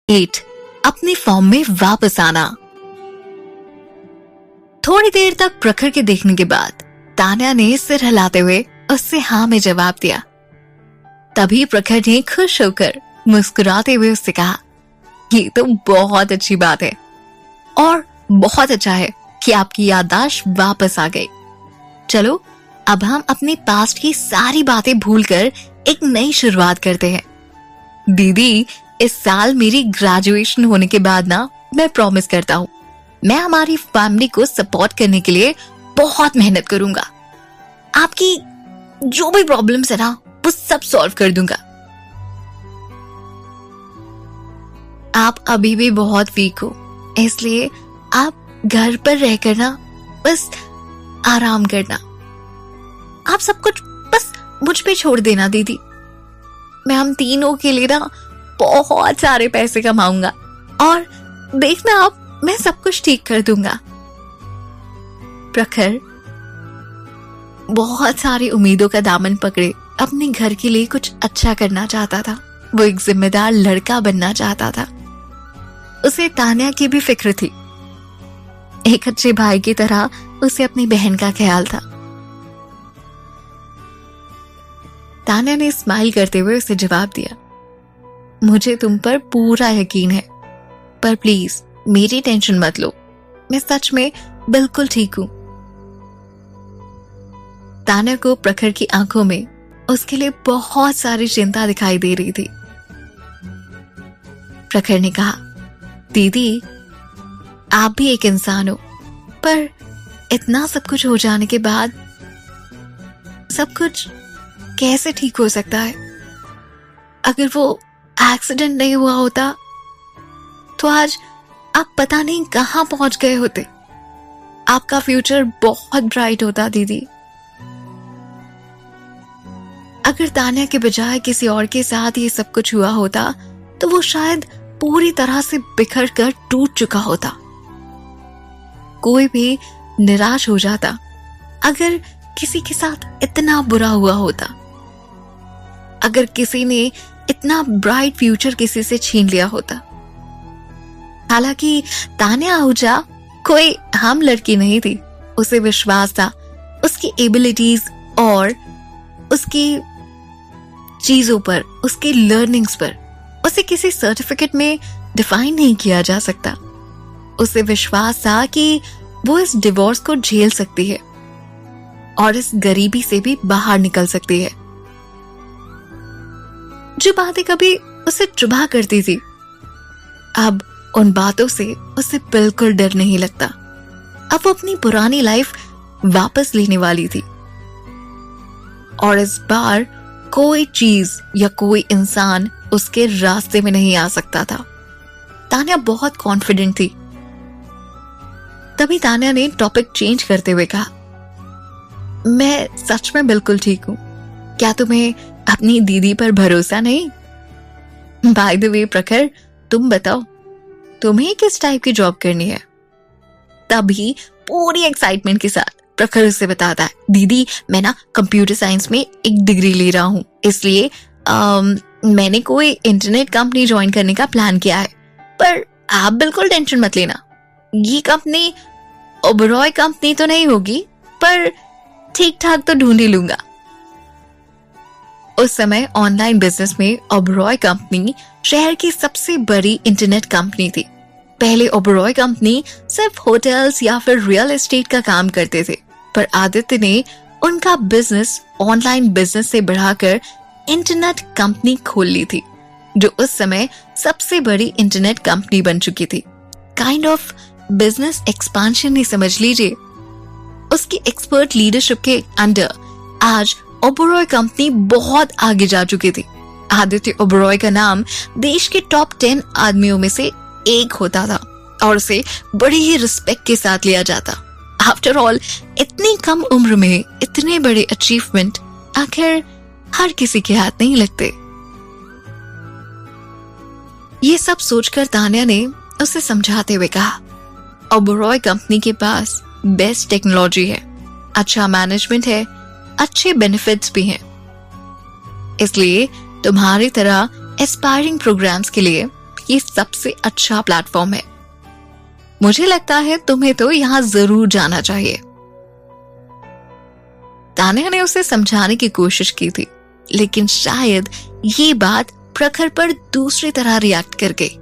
8. अपनी फॉर्म में वापस आना। थोड़ी देर तक प्रखर के देखने के बाद तान्या ने सिर हिलाते हुए उससे हाँ में जवाब दिया। तभी प्रखर ने खुश होकर मुस्कुराते हुए उससे कहा, ये तो बहुत अच्छी बात है और बहुत अच्छा है कि आपकी याददाश्त वापस आ गई। चलो अब हम अपने पास्ट की सारी बातें भूलकर एक नई शुरुआत करते हैं। दीदी, इस साल मेरी ग्रेजुएशन होने के बाद ना मैं प्रॉमिस करता हूँ मैं हमारी फैमिली को सपोर्ट करने के लिए बहुत मेहनत करूंगा। आपकी जो भी प्रॉब्लम्स है ना वो सब सॉल्व कर दूंगा। आप अभी भी बहुत वीक हो, इसलिए आप घर पर रहकर ना बस आराम करना। आप सब कुछ बस मुझ पे छोड़ देना दीदी। मैं हम तीनों के लिए ना बहुत सारे पैसे कमाऊंगा और देखना आप, मैं सब कुछ ठीक कर दूंगा। प्रखर बहुत सारी उम्मीदों का दामन पकड़े अपने घर के लिए कुछ अच्छा करना चाहता था। वो एक जिम्मेदार लड़का बनना चाहता था। उसे तान्या की भी फिक्र थी। एक अच्छे भाई की तरह उसे अपनी बहन का ख्याल था। तान्या ने स्माइल करते हुए उसे जवाब दिया, मुझे तुम पर पूरा यकीन है, पर प्लीज मेरी टेंशन मत लो, मैं सच में बिल्कुल ठीक हूं। तान्या को प्रखर की आंखों में उसके लिए बहुत सारी चिंता दिखाई दे रही थी। प्रखर ने कहा, दीदी आप भी एक इंसान हो, पर इतना सब कुछ हो जाने के बाद सब कुछ कैसे ठीक हो सकता है? अगर वो एक्सीडेंट नहीं हुआ होता तो आज आप पता नहीं कहां पहुंच गए होते। आपका फ्यूचर बहुत ब्राइट होता दीदी। अगर तान्या के बजाय किसी और के साथ ये सब कुछ हुआ होता तो वो शायद पूरी तरह से बिखर कर टूट चुका होता। कोई भी निराश हो जाता अगर किसी के साथ इतना बुरा हुआ होता। अगर किसी ने इतना ब्राइट फ्यूचर किसी से छीन लिया होता। हालांकि तान्या आहूजा कोई आम लड़की नहीं थी। उसे विश्वास था उसकी एबिलिटीज और उसकी चीजों पर, उसके लर्निंग्स पर। उसे किसी सर्टिफिकेट में डिफाइन नहीं किया जा सकता। उसे विश्वास था कि वो इस डिवोर्स को झेल सकती है और इस गरीबी से भी बाहर निकल सकती है। जो बातें कभी उसे चुभा करती थी, अब उन बातों से उसे बिल्कुल डर नहीं लगता। अब वो अपनी पुरानी लाइफ वापस लेने वाली थी और इस बार कोई चीज या कोई इंसान उसके रास्ते में नहीं आ सकता था। तान्या बहुत कॉन्फिडेंट थी। तभी तान्या ने टॉपिक चेंज करते हुए कहा, मैं सच में बिल्कुल ठीक हूं। क्या तुम्हें अपनी दीदी पर भरोसा नहीं? बाय द वे प्रखर, तुम बताओ तुम्हें किस टाइप की जॉब करनी है? तभी पूरी एक्साइटमेंट के साथ प्रखर उससे बताता है, दीदी मैं ना कंप्यूटर साइंस में एक डिग्री ले रहा हूँ, इसलिए मैंने कोई इंटरनेट कंपनी ज्वाइन करने का प्लान किया है। पर आप बिल्कुल टेंशन मत लेना, ये कंपनी ओबरॉय कंपनी तो नहीं होगी, पर ठीक ठाक तो ढूंढ ही लूंगा। उस समय ऑनलाइन बिजनेस में ओबरॉय कंपनी शहर की सबसे बड़ी इंटरनेट कंपनी थी। पहले ओबरॉय कंपनी सिर्फ होटल्स या फिर रियल एस्टेट का काम करते थे, पर आदित्य ने उनका बिजनेस ऑनलाइन बिजनेस से बढ़ाकर इंटरनेट कंपनी खोल ली थी, जो उस समय सबसे बड़ी इंटरनेट कंपनी बन चुकी थी। काइंड ऑफ बिजनेस एक्सपांशन ही समझ लीजिए। उसकी एक्सपर्ट लीडरशिप के अंडर आज ओबरॉय कंपनी बहुत आगे जा चुकी थी। आदित्य ओबरॉय का नाम देश के टॉप 10 आदमियों में से एक होता था और उसे बड़ी ही रिस्पेक्ट के साथ लिया जाता। आफ्टर ऑल इतनी कम उम्र में इतने बड़े अचीवमेंट आखिर हर किसी के हाथ नहीं लगते। ये सब सोचकर तान्या ने उसे समझाते हुए कहा, ओबरॉय कंपनी के पास बेस्ट टेक्नोलॉजी है, अच्छा मैनेजमेंट है, अच्छे बेनिफिट्स भी हैं। इसलिए तुम्हारी तरह एस्पायरिंग प्रोग्राम्स के लिए ये सबसे अच्छा प्लेटफॉर्म है। मुझे लगता है तुम्हें तो यहाँ जरूर जाना चाहिए। तान्या ने उसे समझाने की कोशिश की थी, लेकिन शायद ये बात प्रखर पर दूसरी तरह रिएक्ट कर गई।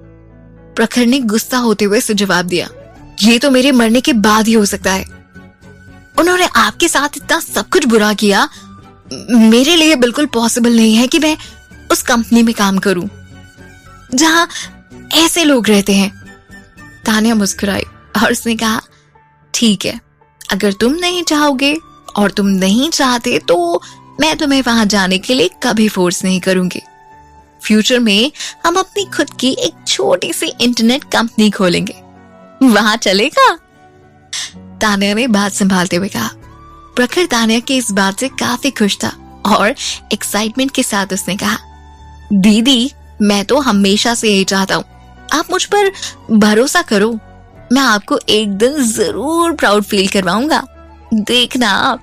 प्रखर ने गुस्सा होते हुए उसे जवाब दिया, ये तो मेरे मरने के बाद ही हो सकता है। उन्होंने आपके साथ इतना सब कुछ बुरा किया, मेरे लिए बिल्कुल पॉसिबल नहीं है कि मैं उस कंपनी में काम करूं जहां ऐसे लोग रहते हैं। तान्या मुस्कुराई और उसने कहा, ठीक है, अगर तुम नहीं चाहोगे और तुम नहीं चाहते तो मैं तुम्हें वहां जाने के लिए कभी फोर्स नहीं करूंगी। फ्यूचर में हम अपनी खुद की एक छोटी सी इंटरनेट कंपनी खोलेंगे, वहां चलेगा? तान्या ने बात संभालते हुए कहा। प्रखर तान्या की इस बात से काफी खुश था और एक्साइटमेंट के साथ उसने कहा, दीदी मैं तो हमेशा से यही चाहता हूँ, आप मुझ पर भरोसा करो, मैं आपको एक दिन जरूर प्राउड फील करवाऊंगा, देखना आप।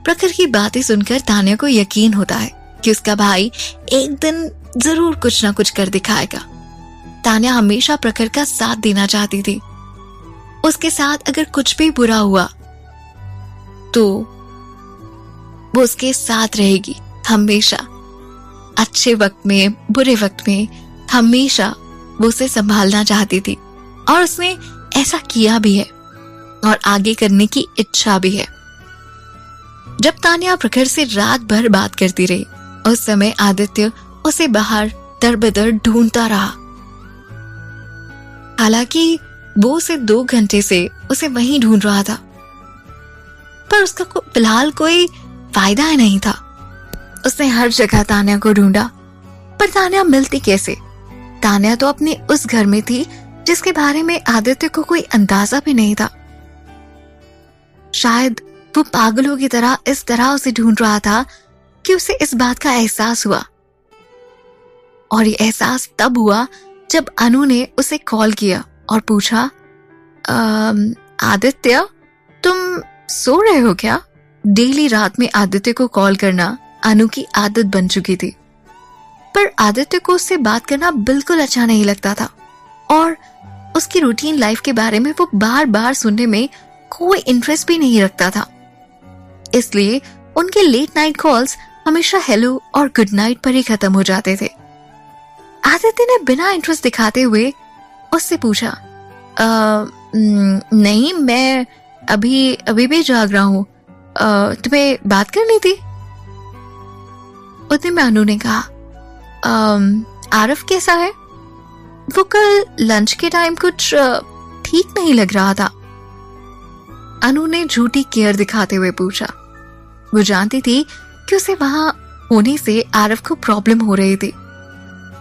प्रखर की बातें सुनकर तान्या को यकीन होता है कि उसका भाई एक दिन जरूर कुछ ना कुछ कर दिखाएगा। तान्या हमेशा प्रखर का साथ देना चाहती थी। उसके साथ अगर कुछ भी बुरा हुआ तो वो उसके साथ रहेगी हमेशा, अच्छे वक्त में बुरे वक्त में हमेशा वो उसे संभालना चाहती थी और उसने ऐसा किया भी है और आगे करने की इच्छा भी है। जब तान्या प्रखर से रात भर बात करती रही, उस समय आदित्य उसे बाहर दर-बदर ढूंढता रहा। हालांकि वो उसे 2 घंटे से उसे वहीं ढूंढ रहा था, पर उसका फिलहाल कोई फायदा ही नहीं था। उसने हर जगह तान्या को ढूंढा, पर तान्या मिलती कैसे? तान्या तो अपने उस घर में थी जिसके बारे में आदित्य को कोई अंदाजा भी नहीं था। शायद वो पागलों की तरह इस तरह उसे ढूंढ रहा था कि उसे इस बात का एहसास हुआ, और ये एहसास तब हुआ जब अनु ने उसे कॉल किया और पूछा, आदित्य तुम सो रहे हो क्या? डेली रात में आदित्य को कॉल करना अनु की आदत बन चुकी थी, पर आदित्य को उससे बात करना बिल्कुल अच्छा नहीं लगता था और उसकी रूटीन लाइफ के बारे में वो बार बार सुनने में कोई इंटरेस्ट भी नहीं रखता था। इसलिए उनके लेट नाइट कॉल्स हमेशा हेलो और गुड नाइट पर ही खत्म हो जाते थे। आदित्य ने बिना इंटरेस्ट दिखाते हुए उससे पूछा, नहीं मैं अभी भी जाग रहा हूँ, तुम्हें बात करनी थी। उतने में अनु ने कहा, आरफ कैसा है? वो कल लंच के टाइम कुछ ठीक नहीं लग रहा था। अनु ने झूठी केयर दिखाते हुए पूछा। वो जानती थी कि उसे वहां होने से आरफ को प्रॉब्लम हो रही थी।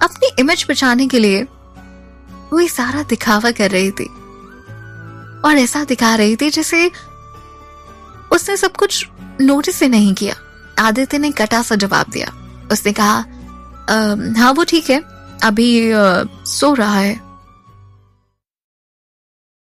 अपनी इमेज बचाने के लिए वो ये सारा दिखावा कर रही थी और ऐसा दिखा रही थी जैसे उसने सब कुछ नोटिस ही नहीं किया। आदित्य ने कटा सा जवाब दिया। उसने कहा, हाँ वो ठीक है, अभी सो रहा है।